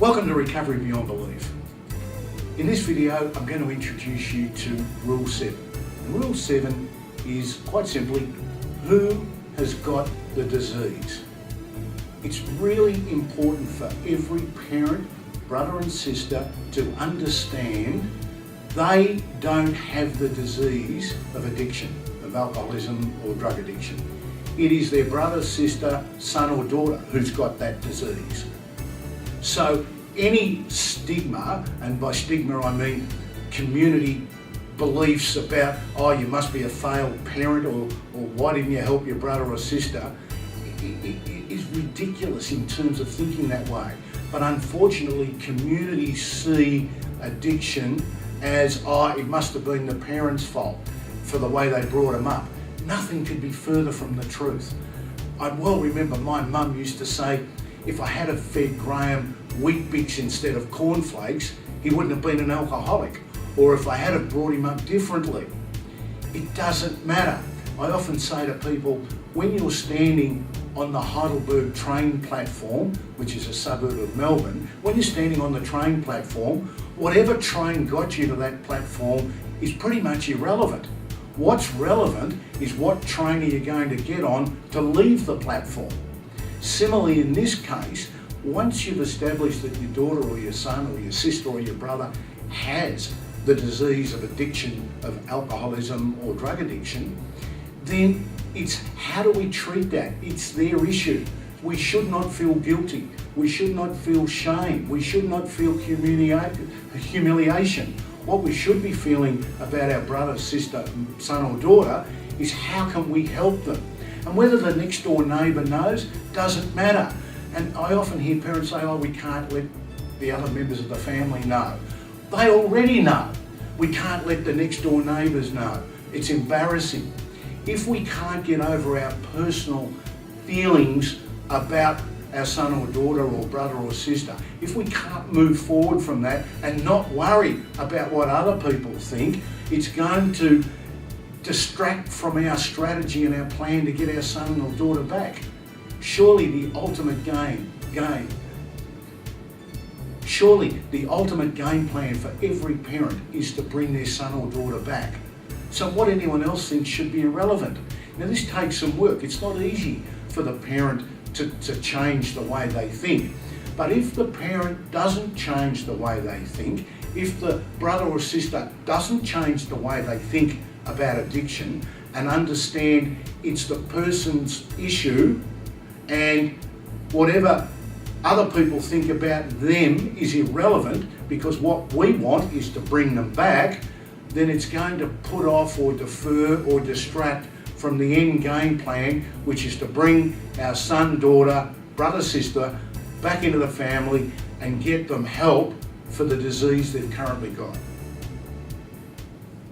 Welcome to Recovery Beyond Belief. In this video, I'm going to introduce you to Rule 7. And Rule 7 is quite simply, who has got the disease? It's really important for every parent, brother and sister to understand they don't have the disease of addiction, of alcoholism or drug addiction. It is their brother, sister, son or daughter who's got that disease. So any stigma, and by stigma I mean community beliefs about, oh, you must be a failed parent or why didn't you help your brother or sister, is ridiculous in terms of thinking that way. But unfortunately, communities see addiction as, oh, it must have been the parents' fault for the way they brought them up. Nothing could be further from the truth. I well remember my mum used to say, if I had have fed Graham Wheat Bix instead of cornflakes, he wouldn't have been an alcoholic. Or if I had have brought him up differently. It doesn't matter. I often say to people, when you're standing on the Heidelberg train platform, which is a suburb of Melbourne, when you're standing on the train platform, whatever train got you to that platform is pretty much irrelevant. What's relevant is what train are you going to get on to leave the platform. Similarly, in this case, once you've established that your daughter or your son or your sister or your brother has the disease of addiction, of alcoholism or drug addiction, then it's how do we treat that? It's their issue. We should not feel guilty. We should not feel shame. We should not feel humiliation. What we should be feeling about our brother, sister, son or daughter is how can we help them? And whether the next door neighbour knows doesn't matter. And I often hear parents say, oh, we can't let the other members of the family know. They already know. We can't let the next door neighbours know. It's embarrassing. If we can't get over our personal feelings about our son or daughter or brother or sister, if we can't move forward from that and not worry about what other people think, it's going to distract from our strategy and our plan to get our son or daughter back. Surely the ultimate game plan for every parent is to bring their son or daughter back. So what anyone else thinks should be irrelevant. Now this takes some work. It's not easy for the parent to change the way they think. But if the parent doesn't change the way they think, if the brother or sister doesn't change the way they think about addiction and understand it's the person's issue and whatever other people think about them is irrelevant because what we want is to bring them back, then it's going to put off or defer or distract from the end game plan, which is to bring our son, daughter, brother, sister back into the family and get them help for the disease they've currently got.